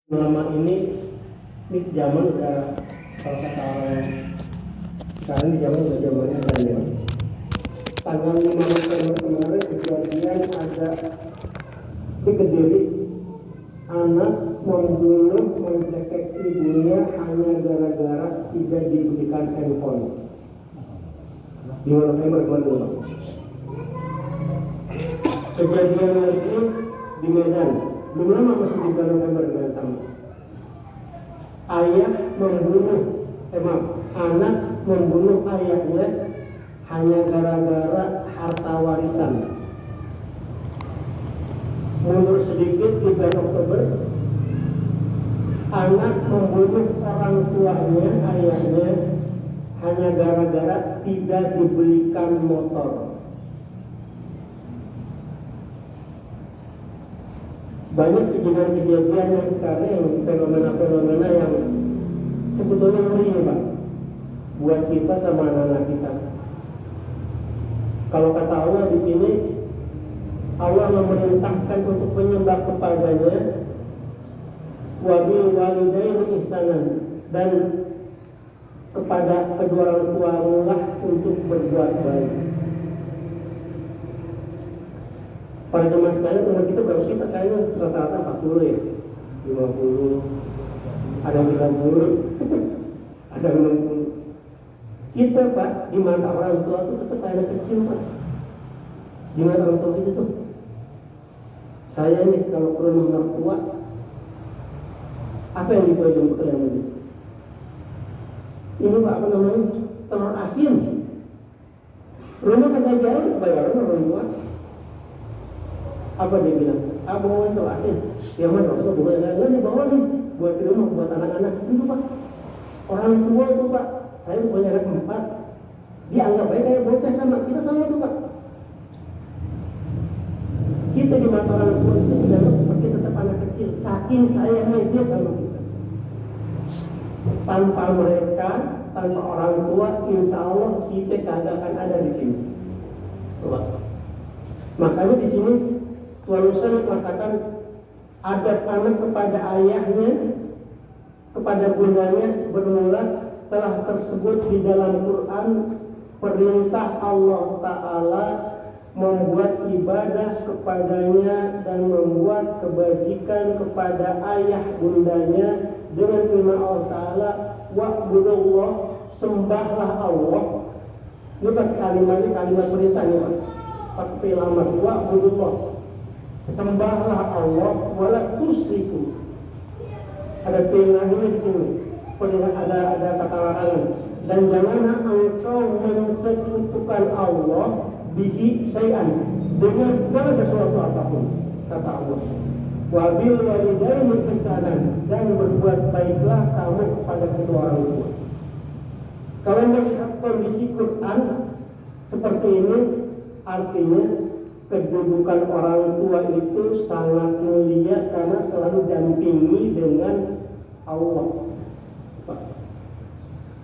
Lama ini zaman udah, kalau kata orang sekarang di zaman udah zamannya milenial. Tanggal 5 November kemarin kejadian ada di Kediri, anak membunuh mencekik ibunya hanya gara-gara tidak diberikan handphone. 5 November kemarin. Kejadian lagi di Medan, belum lama masih di bulan November dengan sama. Anak membunuh ayahnya hanya gara-gara harta warisan. Mundur sedikit di bulan Oktober, anak membunuh orang tuanya, ayahnya, hanya gara-gara tidak dibelikan motor. Banyak kejadian-kejadian yang sekarang, fenomena-fenomena yang sebetulnya ngeri nih Pak, buat kita sama anak-anak kita. Kalau kata Allah di sini, Allah memerintahkan untuk menyembah kepadanya, wa bil walidaini ihsanan, dan kepada kedua orang tuamu lah untuk berbuat baik. Para jemaah sekalian, umur kita berapa sih Pak? Kayaknya rata-rata 40 ya, 50, ada 90, ada 60. Kita Pak, di mata orang tua itu tetap anak kecil Pak. Di mata orang tua itu tuh, saya nih kalau ke rumah mertua, apa yang dibayang kalian ini? Ini Pak, apa namanya? Telur asin. Rumah kagak jauh, bayaran orang tua. Apa dia bilang? Bawa telur asin. Yang mana? Maksudnya bawa yang dibawa nih, buat di rumah, buat anak-anak. Itu Pak, orang tua itu Pak. Saya punya anak 4. Dia anggap baik kayak bocah sama kita, sama tuh Pak. Kita di mata orang tua itu tidak seperti tetap anak kecil. Saking sayangnya dia sama kita. Tanpa mereka, tanpa orang tua, insya Allah kita kagak akan ada di sini. Pak. Makanya di sini Tuhan Yesus mengatakan, adab anak kepada ayahnya, kepada bundanya bermula telah tersebut di dalam Quran. Perintah Allah Ta'ala membuat ibadah kepadanya dan membuat kebajikan kepada ayah bundanya dengan firman Allah Ta'ala, wa'budullah, sembahlah Allah. Ini pakai kalimatnya, kalimat perintah nih Pak, pakai lama, wa'budullah, sembahlah Allah, wala tusriku. Ada pilihannya di sini, ada kata larangan. Dan janganlah engkau mensekutukan Allah bihi syai'an, dengan segala sesuatu apapun, kata Allah. Wa bil walidaini ihsanan, dan berbuat baiklah kamu kepada kedua orang tua. Kalau melihat kondisi Quran seperti ini, artinya kedudukan orang tua itu sangat mulia karena selalu dampingi dengan Allah.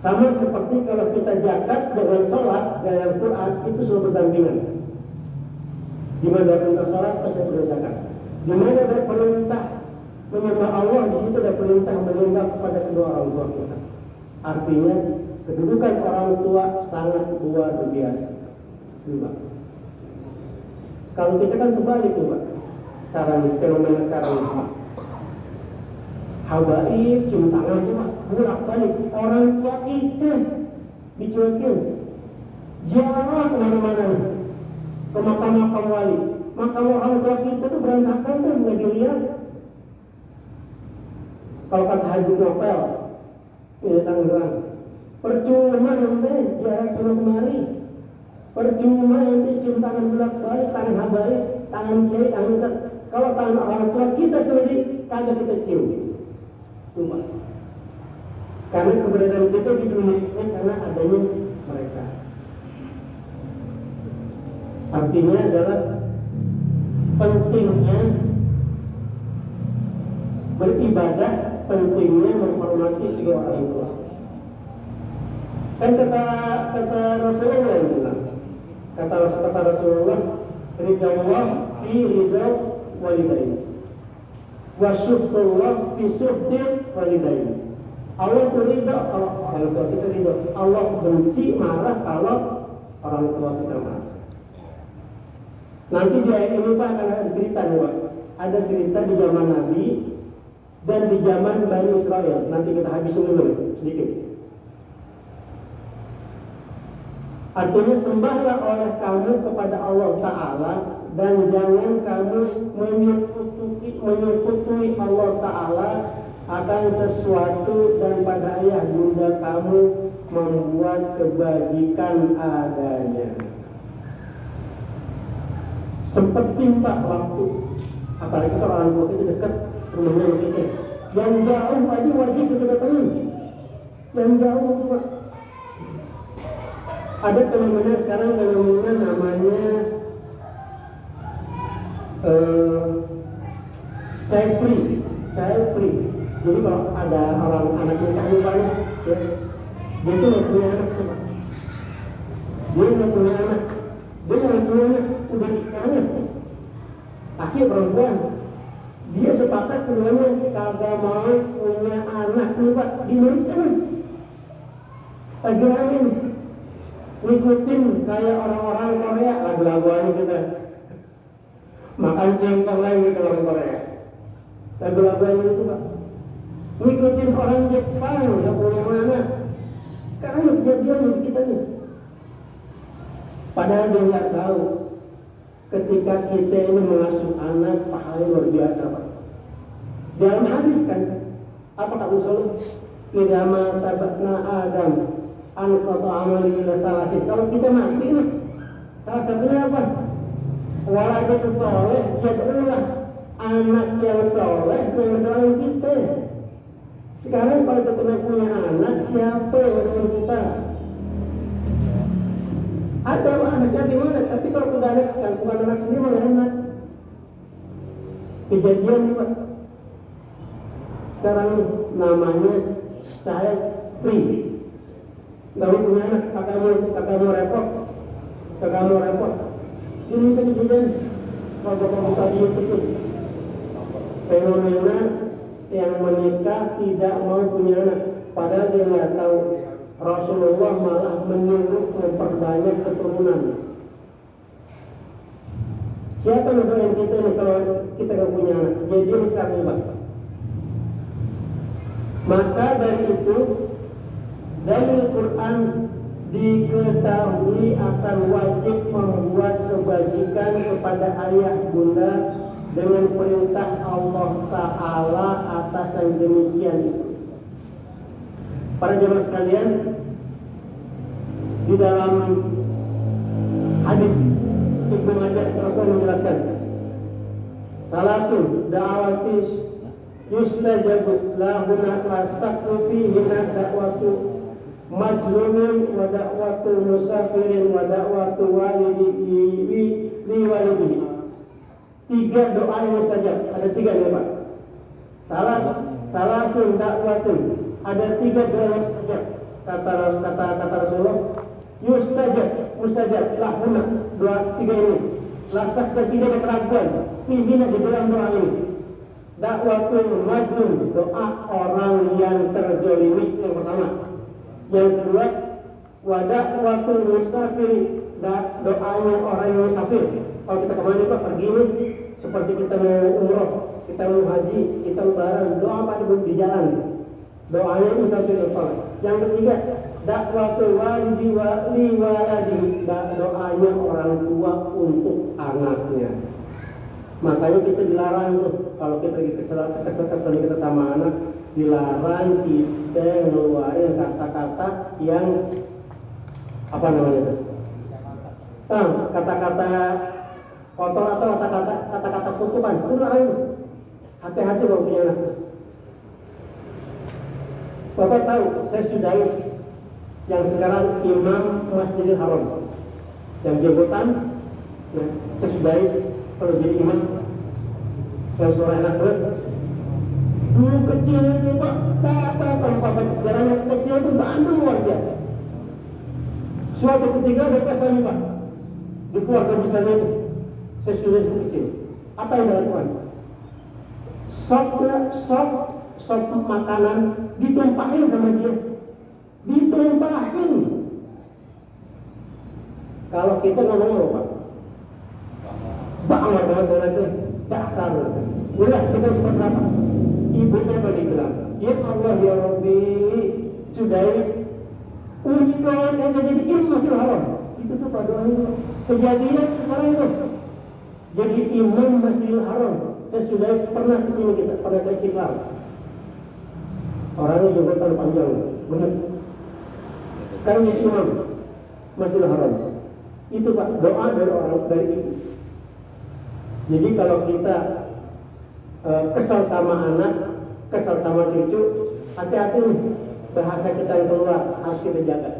Sama seperti kalau kita zakat dengan sholat dalam Quran itu selalu berdampingan. Di mana ada perintah sholat, pasti ada zakat. Di mana ada perintah menyembah Allah, di situ ada perintah menyembah kepada kedua orang tua kita. Artinya kedudukan orang tua sangat luar biasa. Juga. Kalau kita kan terbalik nih Pak, sekarang fenomena sekarang ini. Habaib, cium tangan cuma bolak-balik, orang tua kita dicuekin. Jarang kemana-mana ke makam-makam wali. Makam orang tua kita tuh berantakan tuh, nggak dilihat. Kalau kata Haji Novel, ini Tangerang, percuma nanti jarang sana kemari. Percuma nanti cium tangan bolak-balik, tangan habaib, tangan kiai, tangan ustaz. Kalau tangan orang tua kita sendiri kagak kita cium. Cuma karena keberadaan kita di dunia ini karena adanya mereka. Artinya adalah pentingnya beribadah, pentingnya menghormati kedua orang tua. Kan kata Rasulullah yang bilang, kata Rasulullah, ridha Allah fi ridha walidain. wa syukrullah fi syukril walidain. Allah itu ridho kalau orang tua kita ridho. Allah benci, marah kalau orang tua kita marah. Nanti di ayat ini Pak akan ada cerita nih Pak. Ada cerita di zaman Nabi dan di zaman Bani Israel. Nanti kita habisin dulu sedikit. Artinya sembahlah oleh kamu kepada Allah Ta'ala dan jangan kamu menyekutui Allah Ta'ala akan sesuatu dan pada ayah bunda kamu membuat kebajikan adanya. Sempetin Pak waktu, apalagi kalau orang tua itu dekat rumahnya kita, yang jauh aja wajib kita datangin, yang jauh itu Pak. Ada fenomena sekarang namanya child free. Jadi kalau ada orang anak yang kaya banyak, ya, dia itu nggak punya anak Pak. Dia nggak punya anak, udah nikahnya, laki perempuan. Dia sepakat keduanya kagak mau punya anak nih Pak di Indonesia nih. Lagi rame nih. Ngikutin kayak orang-orang Korea, lagu-laguannya kita makan singkong lagi gitu orang Korea, lagu-laguannya itu Pak. Ngikutin orang Jepang nggak punya anak. Sekarang kejadian di kita nih. Padahal dia nggak tahu ketika kita ini mengasuh anak pahalanya luar biasa Pak. Dalam hadis kan, apa kata Rasulullah? Idama tabatna Adam anqata amali ila salasin. Kalau kita mati nih, salah satunya apa? Waladun soleh, yad'ullah, anak yang soleh yang mendoain kita. Sekarang kalau kita punya anak, siapa yang mendoain kita? Ada anaknya di mana? Tapi kalau kita anak sekarang bukan anak sendiri malah enak. Kejadian nih Pak. Sekarang namanya child free. Gak mau punya anak, kakak mau repot. Ini bisa kejadian. Kalau bapak buka di YouTube itu fenomena yang menikah tidak mau punya anak, padahal dia nggak tahu Rasulullah malah menyuruh memperbanyak keturunan. Siapa yang doain kita nih kalau kita nggak punya anak? Kejadian sekarang ini Pak. Maka dari itu dari Quran diketahui akan wajib membuat kebajikan kepada ayah bunda dengan perintah Allah Ta'ala atas yang demikian itu. Para jemaah sekalian, di dalam hadis Ibnu Majah Rasul menjelaskan, salasun da'awatis yustajabu lahuna la sakru fihina da'watu majlumin wa da'watu musafirin wa da'watu walidihi li walidihi. 3 doa yang mustajab, ada 3 nih Pak. Salasun da'watun, ada 3 doa yang mustajab. Kata Rasulullah, mustajab lahuna, doa 3 ini. Lasak dan 3 ada keraguan, pimpinan di dalam doa ini. Da'watul majlum, doa orang yang terzalimi yang pertama. Yang kedua, wada'watul musafir, doanya orang yang musafir. Kalau kita kemana Pak, pergi nih, seperti kita mau umroh, kita mau haji, kita lebaran, doa apa di jalan, doanya musafir doa. Yang ketiga, da'watul walidi li waladi, doanya orang tua untuk anaknya. Makanya kita dilarang tuh, kalau kita lagi kesel kita sama anak, dilarang kita ngeluarin kata-kata yang apa namanya tuh? Kata-kata kotor atau kata-kata kutukan. Itu dilarang. Hati-hati kalau punya anak. Bapak tahu, saya Sudais yang sekarang imam Masjidil Haram, yang jabatan, saya Sudais kalau jadi imam, yang suara enak banget. Dulu kecil itu Pak, kalau Bapak sejarahnya kecil itu bandel luar biasa. Suatu ketika ada pesta nih Pak, di keluarga besarnya itu, saya sudah kecil. Apa yang dilakukan? sop makanan ditumpahin sama dia, ditumpahin. Kalau kita ngomong apa? Banget itu dasar. Udah kita seperti apa? Ibunya apa dibilang? Ya Allah ya Rabbi, sudah uji doa yang jadi ilmu masih haram. Itu tuh pada doanya. Kejadian sekarang itu. Jadi imam Masjidil Haram. Saya sudah pernah kesini, kita pernah ke Istiqlal. Orangnya juga terlalu panjang, benar. Sekarang jadi imam Masjidil Haram. Itu Pak, doa dari orang dari ibu. Jadi kalau kita kesal sama anak, kesal sama cucu, hati-hati nih, bahasa kita yang keluar harus kita jaga.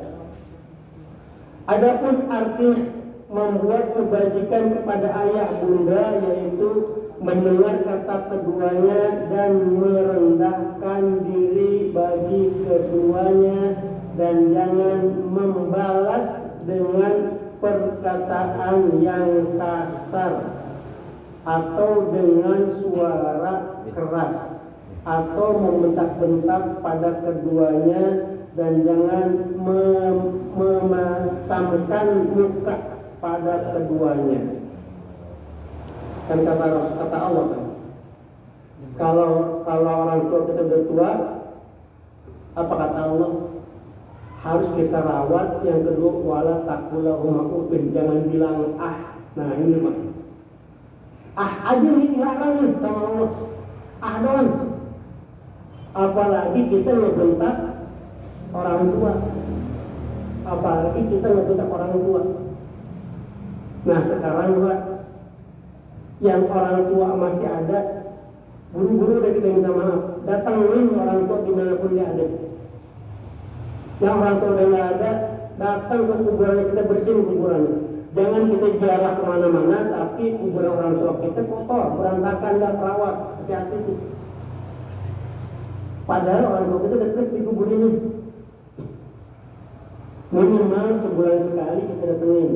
Adapun artinya membuat kebajikan kepada ayah bunda, yaitu mendengar kata keduanya dan merendahkan diri bagi keduanya, dan jangan membalas dengan perkataan yang kasar atau dengan suara keras atau membentak-bentak pada keduanya, dan jangan memasangkan muka pada keduanya. Kan kata Allah kan, kalau orang tua kita udah tua, apa kata Allah? Harus kita rawat. Yang kedua, wala taqulahuma uffin, jangan bilang ah. Nah ini mah ah aja nih, dilarang nih sama Allah. Ah doang. Apalagi kita ngebentak orang tua, apalagi kita ngebentak orang tua. Nah sekarang Pak, yang orang tua masih ada, buru-buru udah kita minta maaf, datangin orang tua dimanapun dia ada. Yang orang tua udah nggak ada, datang ke kuburannya, kita bersihin kuburannya. Jangan kita ziarah kemana-mana, tapi kuburan orang tua kita kotor, berantakan, nggak terawat. Hati-hati tuh. Padahal orang tua kita dekat di kubur ini. Minimal sebulan sekali kita datengin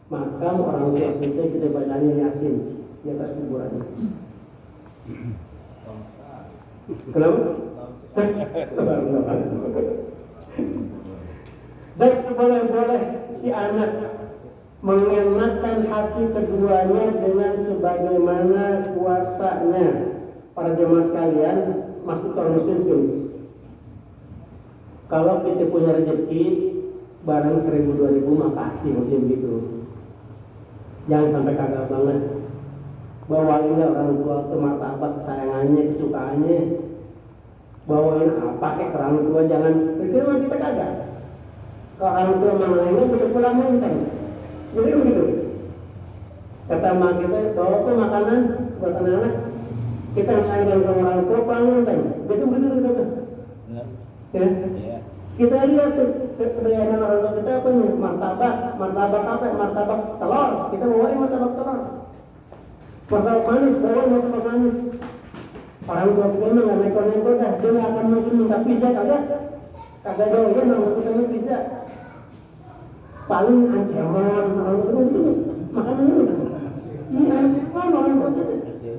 makam orang tua kita bacain Yasin di atas kuburannya. Kenapa? Dan seboleh-boleh si anak mengenakan hati keduanya dengan sebagaimana kuasanya. Para jemaah sekalian, masuk ke muslim tuh. Kalau kita punya rezeki barang 1000-2000, makasih musim gitu. Jangan sampai kagak banget. Bawain orang tua ke martabak kesayangannya, kesukaannya. Bawain apa kayak ke orang tua, jangan pikir kita kagak. Kalau orang tua mengenai kita pulang menteng. Jadi begitu. Kata mak kita, bawa tuh makanan buat anak-anak. Kita ngelayan ke orang tua pulang menteng. Betul begitu kita. Ya. Kita lihat tuh kebiasaan orang tua kita apa nih? Martabak apa? Martabak telur. Kita bawain martabak telur. Martabak manis, bawain martabak manis. Orang tua kita memang nggak neko-neko dah. Dia nggak akan mungkin minta pizza kagak doyan orang tua kita pizza. Paling ancaman orang tua itu makanan itu. Iya ancaman orang tua kita.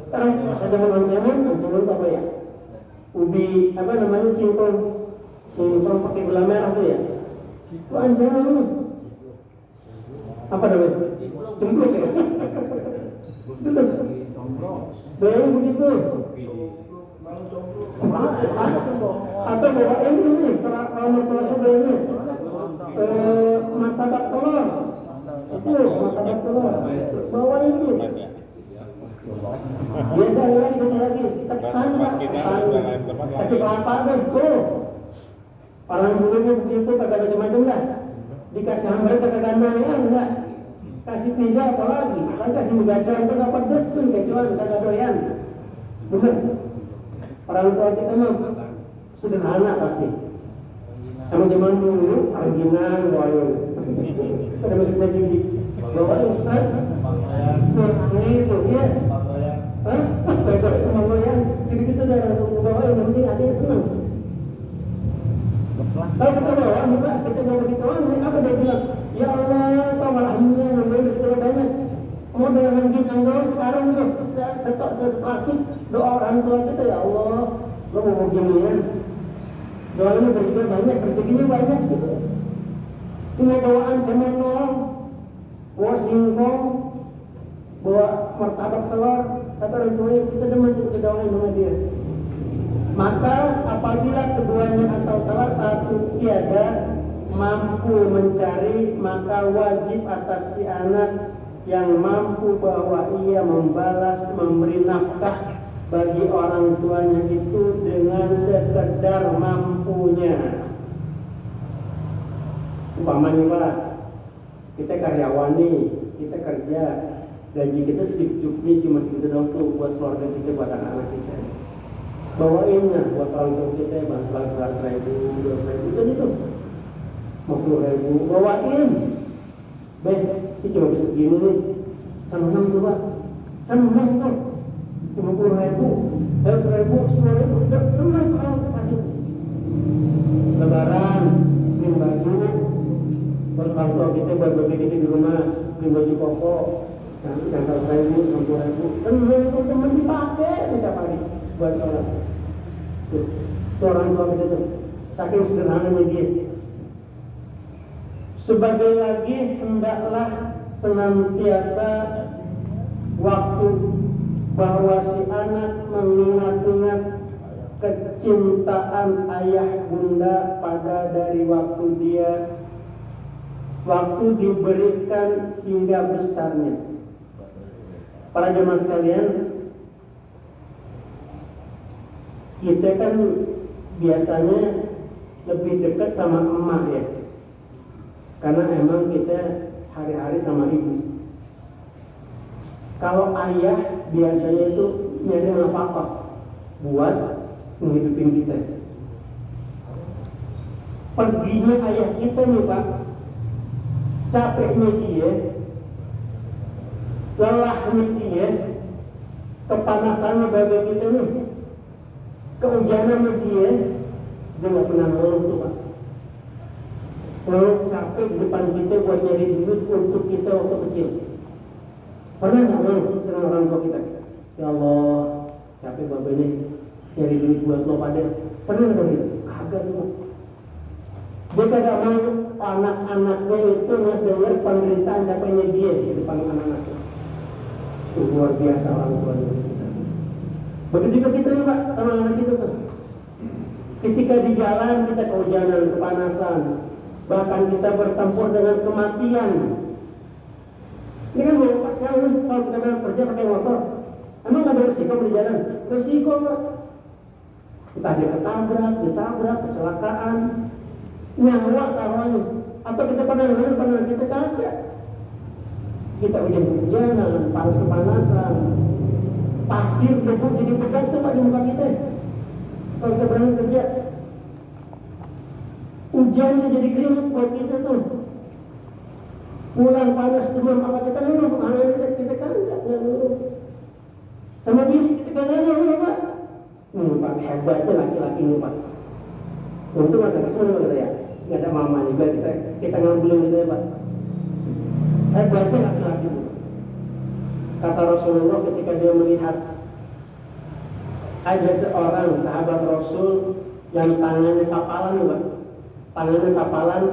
Orang tua saya dengan ancaman itu apa ya? Ubi apa namanya singkong pakai gula merah tuh ya. Itu ancaman lu. Apa namanya? Cempluk ya. Betul. Bayangin begitu. Atau bawain ini kalau mertua sudah ini martabak telur. Itu martabak telur. Bawain itu. Biasa lagi. Tanya. Kasih apa tuh? Orang dulunya begitu kagak macam-macam dah. Dikasih hamburger kagak doyan enggak. Kasih pizza apa lagi? Kan kasih gacoan itu enggak pedes tuh, gacoan kagak doyan. Bener. Orang tua kita mah sederhana pasti. Emang zaman dulu angginan bawain. Ada mesinnya gigi. Bawain itu ya. Hah? Betul, bawain. Gitu-gitu dah bawain, yang penting ada yang senang. Kalau kita bawa, kita bawa begitu apa dia bilang? Ya Allah, alhamdulillah, namanya begitu banyak. Mau dengan gitu yang gaul sekarang tuh setok plastik doa orang tua kita, ya Allah, lo mau ginian, doanya berjumlah banyak, rezekinya banyak gitu. Cuma bawaan cemen doang, bawa singkong, bawa martabak telur, tapi orang tua kita demen kita doain sama dia. Maka apabila keduanya atau salah satu tiada mampu mencari, maka wajib atas si anak yang mampu bahwa ia membalas memberi nafkah bagi orang tuanya itu dengan sekedar mampunya. Umpamanya Pak, kita karyawan nih, kita kerja, gaji kita sedikit-sedikit cuma segitu doang tuh buat keluarga kita, buat anak-anak kita. Bawain lah buat orang tua kita, bantuan 100.000, 200.000 kan itu, 50.000, bawain. Ini cuma bisa segini nih, senang tuh Pak, senang tuh, 50.000, 100.000, 10.000, udah senang tuh kalau kita kasih. Lebaran, beli baju, buat orang tua kita, buat baby kita di rumah, beli baju koko, yang 100.000, 60.000, senang tuh teman dipakai tiap hari buat sholat. Tuh orang tua kita tuh, saking sederhananya dia. Sebagai lagi, hendaklah senantiasa waktu bahwa si anak mengingat-ingat kecintaan ayah bunda pada dari waktu diberikan hingga besarnya. Para jemaah sekalian, kita kan biasanya lebih dekat sama emak ya, karena emang kita hari-hari sama ibu. Kalau ayah biasanya itu nyari nafkah buat menghidupin kita. Perginya ayah kita nih Pak, capeknya dia, lelahnya dia, kepanasannya badan kita nih, kehujanannya dia nggak pernah ngeluh tuh Pak. Ngeluh capek di depan kita buat nyari duit untuk kita waktu kecil. Pernah nggak ngeluh dengan orang tua kita? Ya Allah, capek bapak ini nyari duit buat lo pada. Pernah nggak gitu? Kagak tuh. Dia kagak mau anak-anaknya itu ngedenger penderitaan capeknya dia di depan anak-anaknya. Itu luar biasa orang tua kita. Begitu juga kita nih Pak sama anak kita tuh. Ketika di jalan kita kehujanan, kepanasan, bahkan kita bertempur dengan kematian. Ini kan pas sekali nih kalau kita kerja pakai motor. Emang nggak ada resiko di jalan? Resiko Pak. Entah dia ditabrak, kecelakaan, nyawa taruhannya. Atau kita pernah kita kagak. Kita hujan-hujanan, panas kepanasan, pasir debu jadi pekat tuh Pak di muka kita. Kalau kita berangkat kerja, hujannya jadi keringat buat kita tuh. Pulang panas demam, apa kita ngeluh? Anak kita kan enggak ngeluh. Sama bini kita kan ngeluh Pak. Pak hebatnya laki-laki ini Pak. Untung ada kesemua kata ya, nggak ada mama juga kita ngambilin gitu ya Pak. Hebatnya laki-laki. Kata Rasulullah ketika dia melihat ada seorang sahabat Rasul yang tangannya kapalan Pak. Tangannya kapalan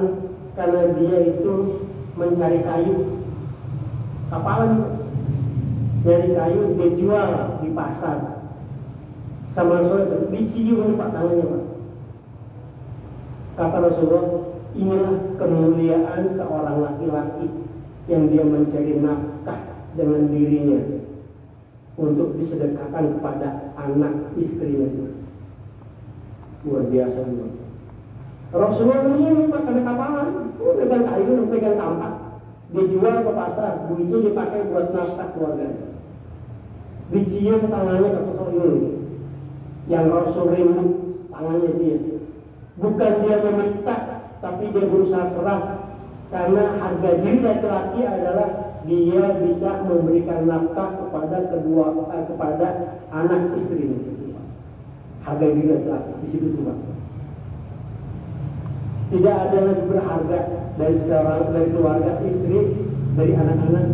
karena dia itu mencari kayu. Kapalan nyari kayu dia jual di pasar. Sama Rasulullah dicium Pak tangannya Pak. Kata Rasulullah, inilah kemuliaan seorang laki-laki yang dia mencari nafkah dengan dirinya untuk disedekahkan kepada anak istrinya. Luar biasa juga. Rasulullah ini Pak ada kapalan, pegang kayu, pegang kampak, dijual ke pasar, duitnya dipakai buat nafkah keluarga. Dicium tangannya ke Rasul ini, yang Rasul rindu tangannya dia. Bukan dia meminta, tapi dia berusaha keras karena harga diri laki-laki adalah dia bisa memberikan nafkah kepada anak istrinya. Harga diri laki-laki di situ tuh Pak. Tidak ada lagi berharga dari keluarga istri, dari anak-anak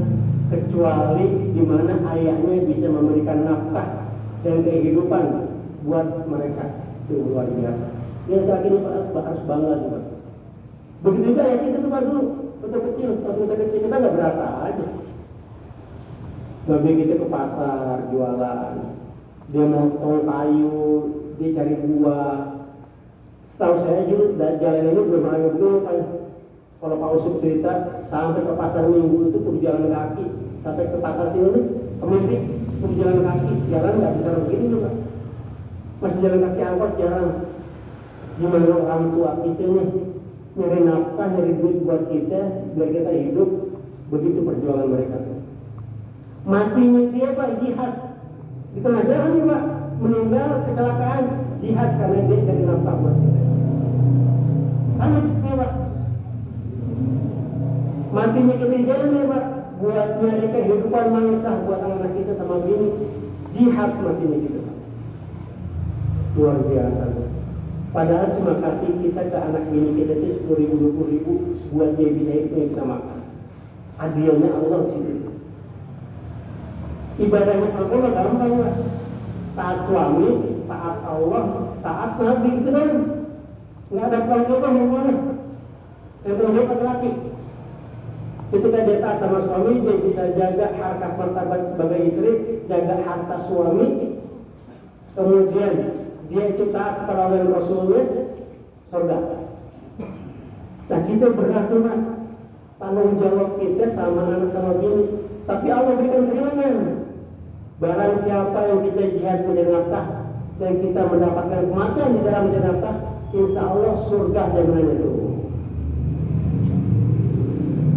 kecuali di mana ayahnya bisa memberikan nafkah dan kehidupan buat mereka. Itu luar biasa. Ya akhirnya Pak harus bangga juga. Begitu juga ya kita tuh Pak dulu waktu kita kecil kita nggak berasa aja. Babi kita ke pasar jualan, dia motong kayu, dia cari buah. Setahu saya dulu jalan ini belum ada dulu kan. Kalau Pak Usuk cerita sampai ke pasar Minggu itu berjalan kaki, sampai ke pasar sini pemimpin berjalan kaki, jalan nggak bisa begini juga. Masih jalan kaki angkot jarang. Gimana orang tua kita nih nyari nafkah, nyari duit buat kita biar kita hidup, begitu perjuangan mereka. Matinya dia Pak jihad di tengah jalan nih Pak, meninggal kecelakaan jihad karena dia cari nafkah buat kita. Sama juga Pak, matinya kita di jalan ya Pak, buat nyari kehidupan mangsah buat anak kita sama bini, jihad matinya kita Pak. Luar biasa Pak. Padahal cuma kasih kita ke anak bini kita itu 10.000, 20.000 buat dia bisa hidup yang kita makan. Adilnya Allah di situ. Ibadahnya Allah gampang Pak. Taat suami, taat Allah, taat Nabi gitu kan. Nggak ada pelan-pelan mau mana. Yang pelan laki-laki. Ketika dia taat sama suami, dia bisa jaga harkat martabat sebagai istri, jaga harta suami. Kemudian dia itu taat kepada Allah dan Rasulnya, surga. Nah kita berat Pak, tanggung jawab kita sama anak sama bini. Tapi Allah berikan keringanan. Barang siapa yang kita jihad mencari nafkah dan kita mendapatkan kematian di dalam mencari nafkah, insya Allah surga jaminannya dulu.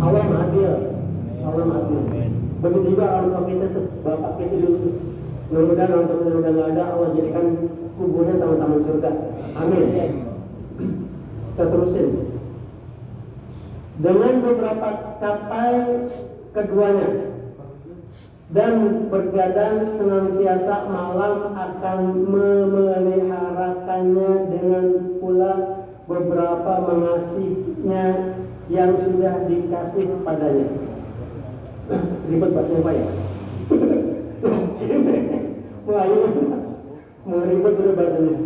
Allah adil, Allah adil. Begitu juga orang tua kita tuh, bapak kita dulu. Mudah-mudahan orang tua kita udah nggak ada, Allah jadikan kuburnya taman-taman surga. Amin. Kita terusin. Dengan beberapa capai keduanya dan bergadang senantiasa malam akan memeliharakannya, dengan pula beberapa mengasihinya yang sudah dikasih padanya. Ribet bahasanya Pak ya. Wah ini mau ribet dulu bahasanya.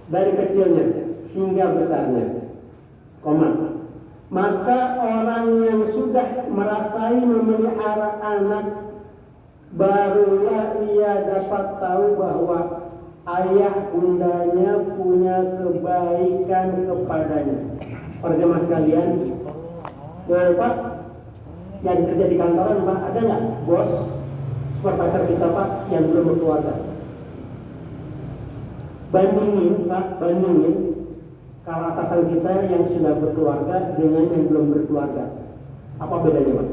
Dari kecilnya hingga besarnya. Maka orang yang sudah merasai memelihara anak, barulah ia dapat tahu bahwa ayah bundanya punya kebaikan kepadanya. Para jemaah sekalian, Pak, yang kerja di kantoran Pak, ada nggak bos supervisor kita Pak yang belum berkeluarga? Bandingin Pak, kalau atasan kita yang sudah berkeluarga dengan yang belum berkeluarga, apa bedanya Pak?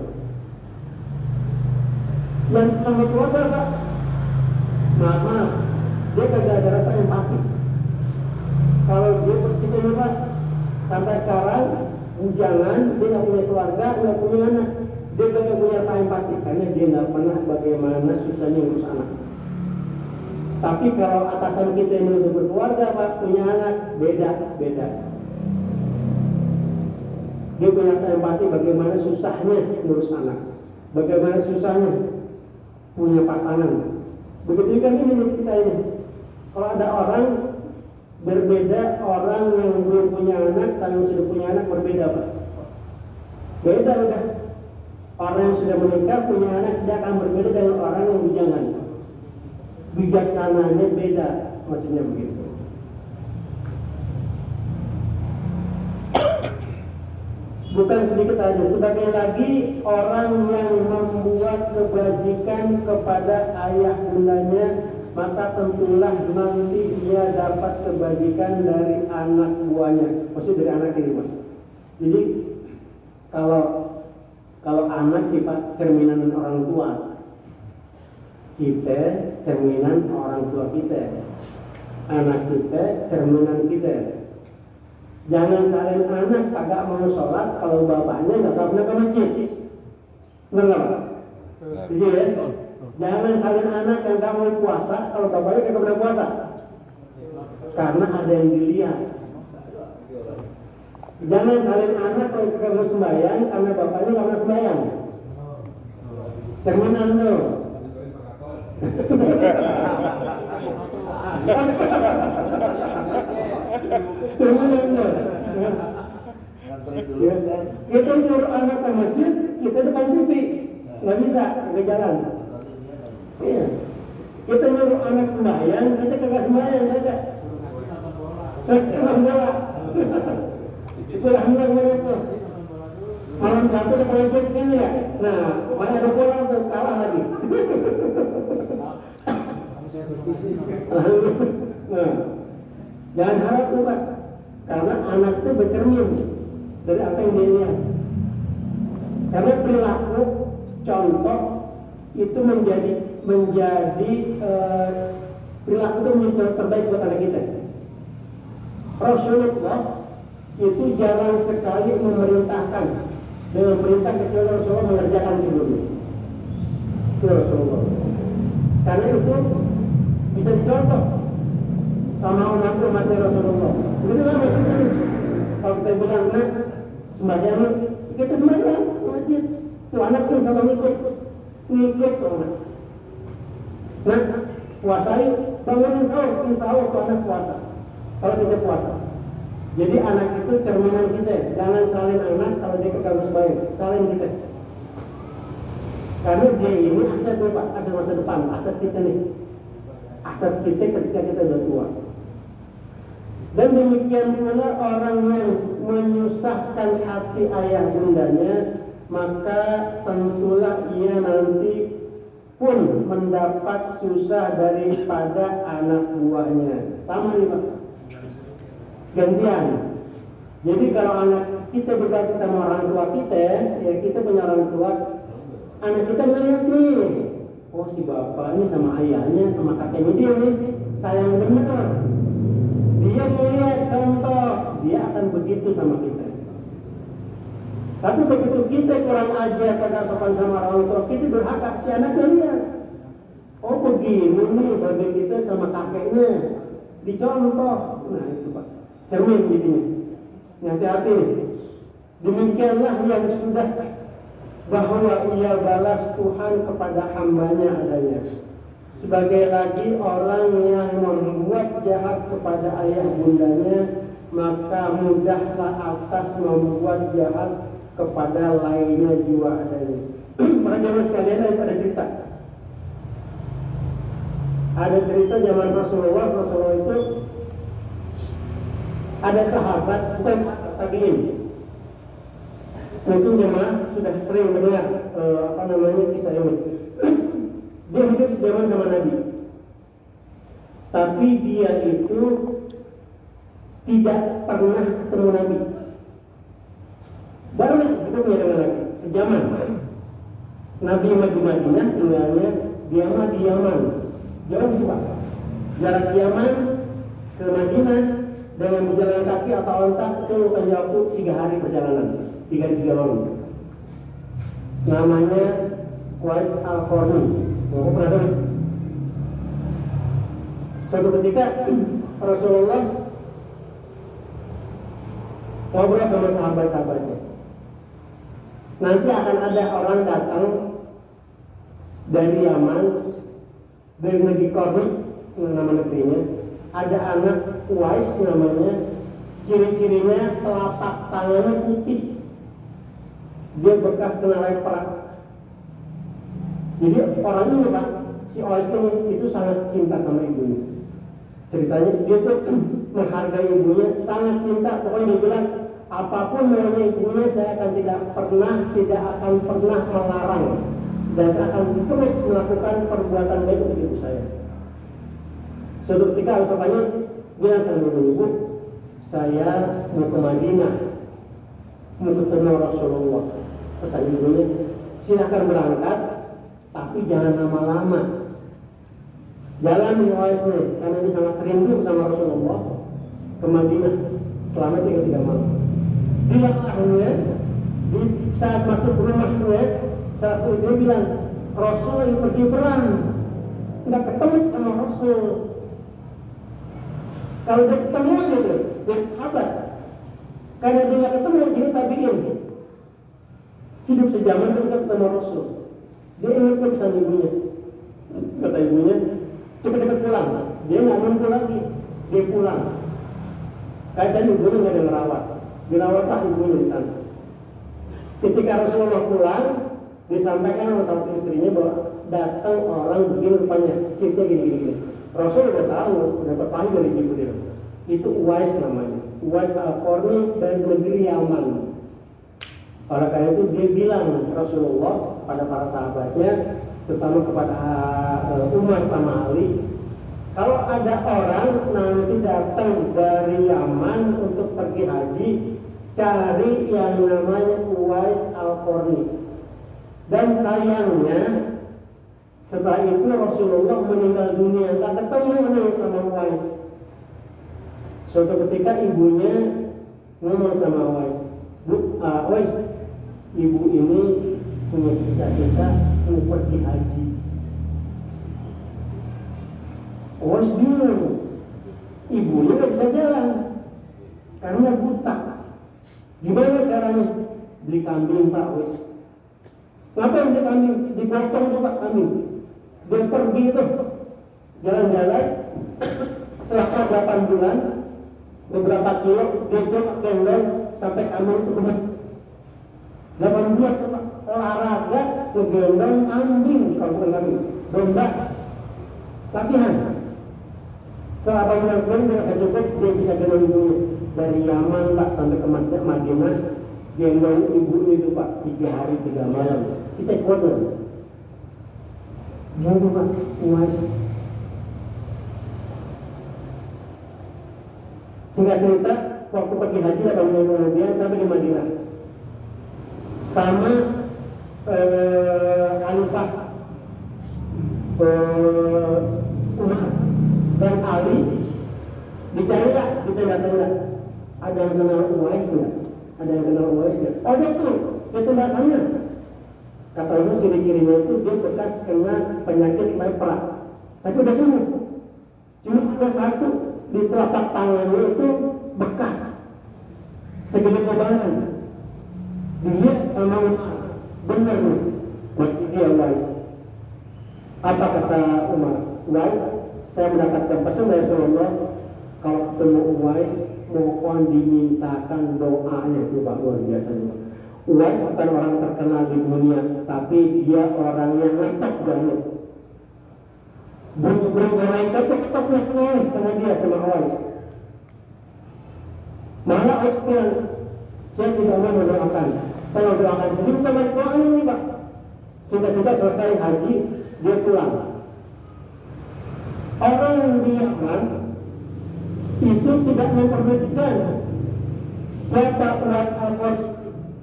Yang belum berkeluarga Pak, maaf, dia kagak ada rasa empati. Kalau dia bos kita nih Pak, sampai sekarang bujangan, dia nggak punya keluarga, nggak punya anak, dia nggak punya rasa empati karena dia nggak pernah bagaimana susahnya ngurus anak. Tapi kalau atasan kita ini udah berkeluarga Pak, punya anak, beda. Dia punya rasa empati bagaimana susahnya ngurus anak, bagaimana susahnya punya pasangan. Begitu kan ini kita ini. Kalau ada orang berbeda, orang yang belum punya anak sama yang sudah punya anak berbeda Pak. Beda udah. Orang yang sudah menikah punya anak dia akan berbeda dengan orang yang bujangan. Bijaksananya beda, maksudnya begitu. Bukan sedikit aja, sebagai lagi orang yang membuat kebajikan kepada ayah bundanya, maka tentulah nanti ia dapat kebajikan dari anak buahnya. Maksudnya dari anak ini Pak. Jadi kalau anak sih Pak cerminan orang tua. Kita cerminan orang tua kita, anak kita cerminan kita. Jangan salin anak kagak mau sholat kalau bapaknya nggak pernah ke masjid. Benar nggak Pak? Iya ya. Jangan salin anak yang nggak mau puasa kalau bapaknya nggak pernah puasa. Karena ada yang dilihat. Jangan salin anak kalau nggak mau sembahyang karena bapaknya nggak pernah sembahyang. Cerminan tuh. Cerminan tuh. Ya. Kita nyuruh anak ke masjid, kita depan TV, nggak bisa, nggak jalan. Iya. Kita nyuruh anak sembahyang, kita kagak sembahyang, nggak ada. Nonton bola. Itu alhamdulillah tuh. Malam satu ada pengajian di sini ya. Nah, mana ada bola tuh kalah lagi. Nah, jangan harap tuh Pak, karena anak itu bercermin dari apa yang dia lihat. Karena perilaku, contoh itu menjadi perilaku itu menjadi contoh terbaik buat anak kita. Rasulullah itu jarang sekali memerintahkan dengan perintah kecuali Rasulullah mengerjakan sebelumnya. Itu Rasulullah. Karena itu bisa dicontoh sama umat-umatnya Rasulullah. Jadi lah kita kalau kita bilang nak sembahyang, kita sembahyang di masjid. Tuh anak tuh sama ngikut tuh anak. Nah puasai bangunin sahur, insya Allah tuh anak puasa. Kalau kita puasa. Jadi anak itu cerminan kita. Jangan salin anak kalau dia kagak sembahyang. Salin kita. Karena dia ini aset Pak, aset masa depan, aset kita nih. Aset kita ketika kita udah tua. Dan demikian pula orang yang menyusahkan hati ayah bundanya, maka tentulah ia nanti pun mendapat susah daripada anak buahnya. Sama nih Pak. Gantian. Jadi kalau anak kita berbakti sama orang tua kita, ya kita punya orang tua, anak kita ngeliat nih, oh si bapak ini sama ayahnya, sama kakeknya dia nih, sayang bener. Dia melihat contoh, dia akan begitu sama kita. Tapi begitu kita kurang ajar, kagak sopan sama orang tua, kita durhaka, si anaknya lihat. Oh begini nih bagi kita sama kakeknya, dicontoh. Nah itu Pak, cermin jadinya. Hati-hati nih. Demikianlah yang sudah bahwa ia balas Tuhan kepada hambanya adanya. Sebagai lagi orang yang membuat jahat kepada ayah bundanya, maka mudahlah atas membuat jahat kepada lainnya jiwa adanya. Para jamaah sekalian ada cerita. Ada cerita zaman Rasulullah itu ada sahabat, bukan tabiin. Mungkin jemaah sudah sering mendengar kisah ini. Dia hidup sejaman sama Nabi, tapi dia itu tidak pernah ketemu Nabi. Baru hidupnya dengan Nabi, sejaman. Nabi maju Madinah, tinggalnya dia mah di Yaman. Jauh juga. Jarak Yaman ke Madinah dengan berjalan kaki atau onta itu akan jauh 3 hari perjalanan, 3 hari 3 malam. Namanya Qais Al-Qarni. Aku pernah dengar. Suatu ketika Rasulullah ngobrol sama sahabat-sahabatnya. Nanti akan ada orang datang dari Yaman, dari negeri Qarni, nama negerinya. Ada anak Qais namanya, ciri-cirinya telapak tangannya putih. Dia bekas kena lepra. Jadi orang ini Pak, si Qais itu sangat cinta sama ibunya. Ceritanya dia tuh menghargai ibunya, sangat cinta. Pokoknya dia bilang, apapun maunya ibunya, saya tidak akan pernah melarang dan akan terus melakukan perbuatan baik untuk ibu saya. Suatu ketika usapannya bilang sama ibu, saya mau ke Madinah, mau ketemu Rasulullah. Pesan ibunya, silakan berangkat, tapi jangan lama-lama. Jalan di Qais karena dia sangat rindu sama Rasulullah ke Madinah selama 3 malam. Dilakahnya di saat masuk rumahnya, saat itu dia bilang, Rasul yang pergi perang, nggak ketemu sama Rasul. Kalau dia ketemu gitu, dia sahabat. Karena dia nggak ketemu, jadi tabiin. Hidup sejaman itu ketemu Rasul. Dia ingat pesan ibunya. Kata ibunya, cepet-cepet pulang. Dia nggak nunggu lagi, dia pulang. Kayak saya ibunya nggak ada ngerawat, dirawatlah ibunya di sana. Ketika Rasulullah pulang, disampaikan oleh satu istrinya bahwa datang orang begini rupanya, ceritanya gini. Rasul udah tahu, dapat wahyu dari Jibril. Itu Uwais namanya, Uwais Al-Qarni dari negeri Yaman. Oleh karena itu dia bilang Rasulullah pada para sahabatnya, terutama kepada Umar sama Ali, kalau ada orang nanti datang dari Yaman untuk pergi haji, cari yang namanya Uwais Al-Qarni. Dan sayangnya setelah itu Rasulullah meninggal dunia, tak ketemu sama Uwais. Suatu ketika ibunya ngomong sama Uwais, Uwais, ibu ini punya cita-cita mau pergi haji. Uwais bingung, ibunya nggak bisa jalan karena buta. Gimana caranya? Beli kambing Pak Uwais. Ngapain beli kambing? Dipotong coba kambing. Dia pergi itu jalan-jalan selama 8 bulan, beberapa kilo dia coba gendong sampai kambing itu gemuk. 8 bulan coba olahraga ngegendong kambing, kalau bukan kambing, domba, latihan. Setelah 8 bulan kemudian dengan cukup dia bisa gendong ibunya dari Yaman Pak sampai ke Madinah, gendong ibu itu Pak 3 hari 3 malam. Kita kuat loh. Dia itu Pak Uwais. Singkat cerita, waktu pergi haji 8 bulan kemudian sampai di Madinah sama Khalifah Umar dan Ali, dicarilah di tenda-tenda. Ada yang kenal Uwais nggak? Ada yang kenal Uwais nggak? Oh dia tuh, dia tenda sana. Katanya ciri-cirinya itu dia bekas kena penyakit lepra, tapi udah sembuh. Cuma ada satu di telapak tangannya itu bekas segede kobaran. Dilihat sama Umar, benar nih, berarti dia Uwais. Apa kata Umar? Uwais, saya mendapatkan pesan dari Rasulullah, kalau ketemu Uwais mohon dimintakan doanya. Itu Pak, luar biasa juga. Uwais bukan orang terkenal di dunia, tapi dia orang yang ngetok banget. Buru-buru mereka tuh ketoknya kenal sama dia, sama Uwais. Malah Uwais bilang, saya tidak mau mendoakan. Kalau doakan sendiri, kita balik doa ini Pak. Singkat-singkat selesai haji, dia pulang. Orang di Yaman itu tidak memperhatikan siapa Uwais Al-Qarni,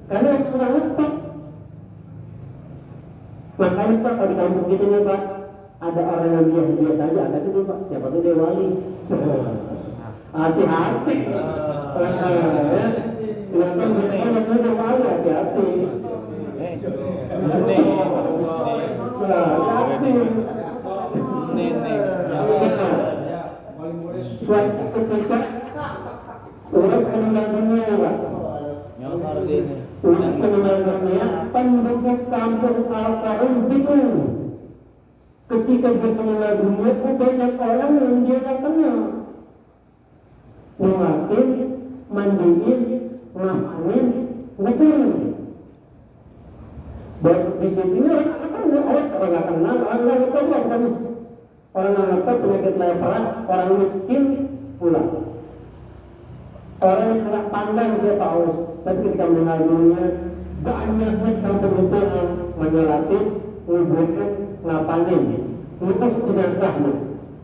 karena yang sudah ngetok. Makanya Pak, kalau di kampung kita nih Pak, ada orang yang biasa aja, ada itu Pak, siapa tuh dia wali. Hati-hati. Ya. Kenapa biasanya dia wali, hati-hati. Suatu ketika Uwais meninggal dunia Pak. Uwais meninggal dunia, penduduk kampung Al-Qarni bingung. Ketika dia meninggal dunia, banyak orang yang dia tak kenal. Ngelatin, mandiin, ngapain, ngepirin. Di sini orang nggak kenal, orang nggak tahu bukan. Orang nggak tahu penyakit lepra, orang miskin pulang. Orang yang nggak pandang siapa Uwais, tapi ketika meninggal dunia, banyaknya kampung itu yang menyolatin, nguburin, ngapain, ngurus jenazahnya.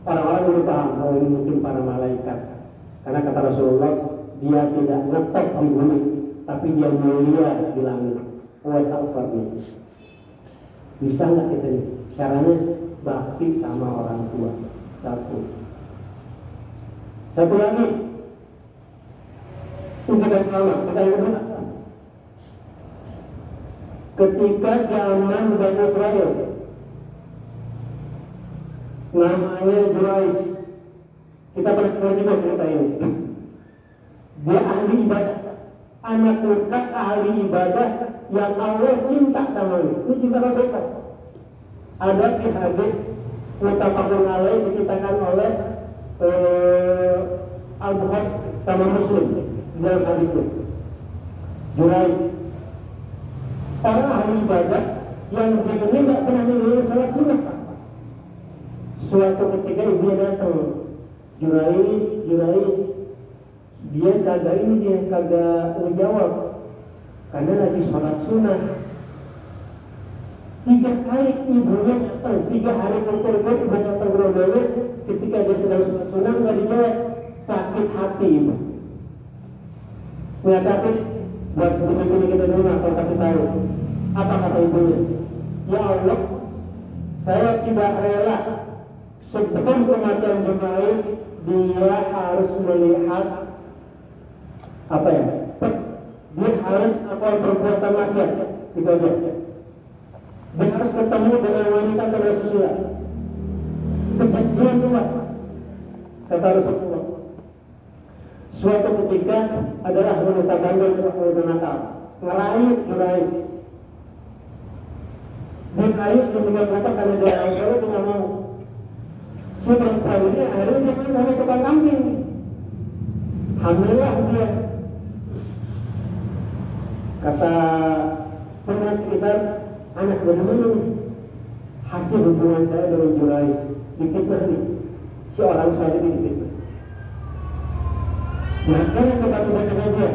Orang-orang belum paham, oh ini mungkin para malaikat. Karena kata Rasulullah, dia tidak ngetop di bumi, tapi dia mulia di langit. Uwais Al-Qarni. Bisa nggak kita nih? Caranya bakti sama orang tua. Satu lagi, ujian pertama, kita yang kedua. Ketika zaman Bani Israel, namanya Jurais, kita pernah dengar juga cerita ini. Dia ahli ibadah, anak lengkap ahli ibadah yang Allah cinta sama dia. Itu cinta Rasulullah. Ada di hadis muttafaqun alaih diceritakan oleh Al-Bukhari sama Muslim dalam hadis itu. Jurais, orang ahli ibadah yang dia ini nggak pernah mengiring salat sunnah. Suatu ketika ibunya datang, Jurais, dia kagak menjawab karena lagi sholat sunnah. 3 kali ibunya datang, 3 hari berturut-turut ibunya datang ke rumahnya. Ketika dia sedang sholat sunnah nggak dijawab, sakit hati ibu. Mengatakan buat begini kita dulu atau kasih tahu. Apa kata ibunya? Ya Allah, saya tidak rela sebelum kematian Jurais dia harus melihat dia harus perbuatan maksiat itu aja. Dia harus ketemu dengan wanita tersusia. Kejadian juga kata Rasulullah. Suatu ketika adalah wanita bandel wanita nakal ngerayu Jurais. Dia ngerayu sedemikian rupa karena dia Rasulullah tidak mau. Si perempuan ini akhirnya dia punya tukang kambing. Hamillah dia. Kata pendengar sekitar, anak dari mana nih? Hasil hubungan saya dengan Jurais. Difitnah nih. Si orang saya ini difitnah. Nah, jangan tempat-tempat dia.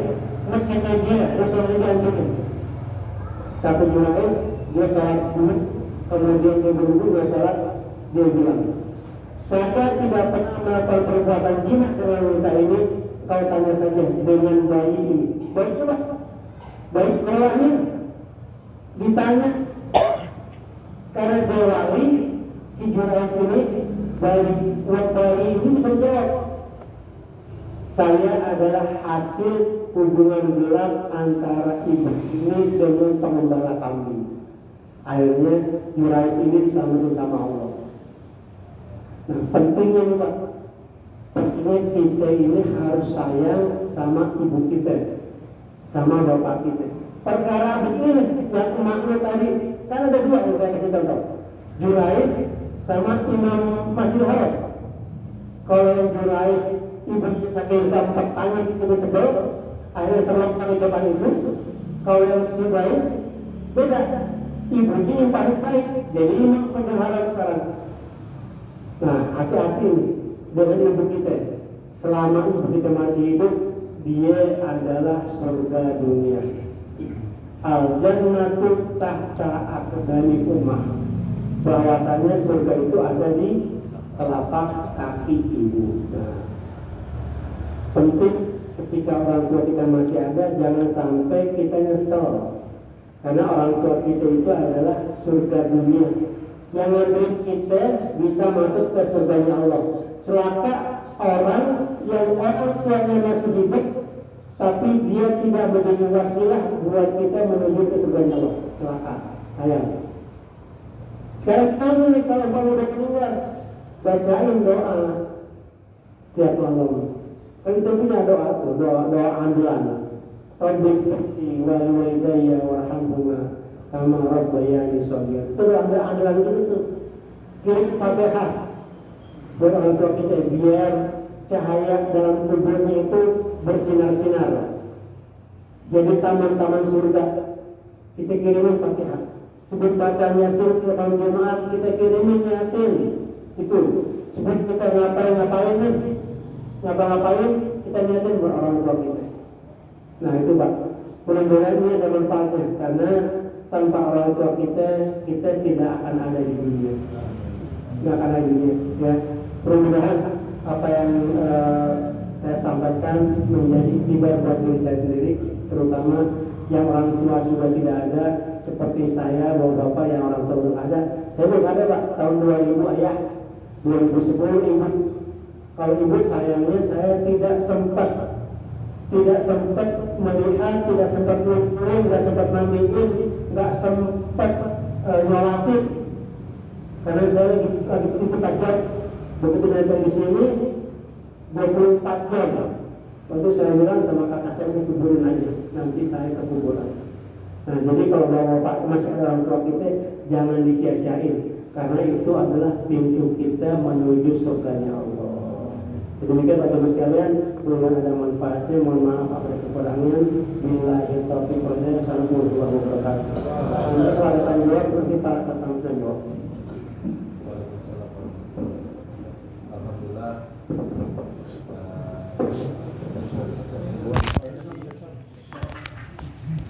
Masjidnya dia, Rasulullah dihancurin. Kata Jurais, dia sholat dulu. Kemudian dia berhubung, dia sholat. Dia bilang, saya tidak pernah melakukan perbuatan zina dengan wanita ini. Kau tanya saja dengan bayi ini. Bayi coba. Bayi kelahir. Ditanya. Karena dia wali, si Jurais ini bayi ini bisa jawab. Saya adalah hasil hubungan gelap antara ibu ini dengan pengembala kambing. Akhirnya Jurais ini diselamatkan sama Allah. Nah, pentingnya nih Pak, pentingnya kita ini harus sayang sama ibu kita, sama bapak kita. Perkara begini nih, yang emaknya tadi, kan ada 2 yang saya kasih contoh, Jurais sama Imam Masjidil Haram. Kalau yang Jurais, ibunya saking gampang tanya gitu sebel, akhirnya terlontar ucapan ibu. Kalau yang Jurais, beda, ibunya yang paling baik, jadi Imam Masjidil Haram sekarang. Nah, hati-hati dengan ibu kita. Selama ibu kita masih hidup, dia adalah surga dunia. Al-jannatu tahta aqdami ummah. Bahwasanya surga itu ada di telapak kaki ibu. Nah, penting ketika orang tua kita masih ada, jangan sampai kita nyesel. Karena orang tua kita itu adalah surga dunia. Yang memberi kita bisa masuk ke surganya Allah. Celaka orang yang orang tuanya masih hidup, tapi dia tidak menjadi wasilah buat kita menuju ke surganya Allah. Celaka, sayang. Sekarang kita nih kalau kamu udah keluar, bacain doa tiap malam. Kan kita punya doa tuh, doa andalan. Rabbil firli wal walidayya warhamhuma kama rabbayani shaghira. Itu ada andalan itu. Kirim Fatihah buat orang tua kita biar cahaya dalam tubuhnya itu bersinar-sinar. Jadi taman-taman surga. Kita kirimin Fatihah. Sebut bacanya setiap malam Jumat kita kirimin yatin. Itu. Sebut kita ngapain kita niatin buat orang tua kita. Nah itu Pak, mudah-mudahan ini ada manfaatnya karena tanpa orang tua kita tidak akan ada di dunia. Tidak akan ada di dunia. Ya, mudah-mudahan apa yang saya sampaikan menjadi iktibar buat diri saya sendiri, terutama yang orang tua sudah tidak ada, seperti saya, bapak-bapak yang orang tua belum ada. Saya belum ada Pak, tahun 2000 ayah, 2010 ibu. Kalau ibu sayangnya saya tidak sempat melihat, tidak sempat ngumpulin, tidak sempat mandiin, nggak sempat nyolatin. Karena saya lagi begitu tajam, begitu datang di sini 24 jam. Waktu saya bilang sama kakak saya kuburin aja, nanti saya ke kuburan. Nah jadi kalau bapak masih ada orang tua kita, jangan disia-siain. karena itu adalah pintu kita menuju surganya Allah. Demikian Bapak Ibu sekalian, mudah-mudahan ada manfaatnya. Mohon maaf apabila kekurangan. Billahi taufiq wal hidayah. Assalamualaikum warahmatullahi wabarakatuh. Untuk soal tanya jawab nanti Pak Tasam jawab.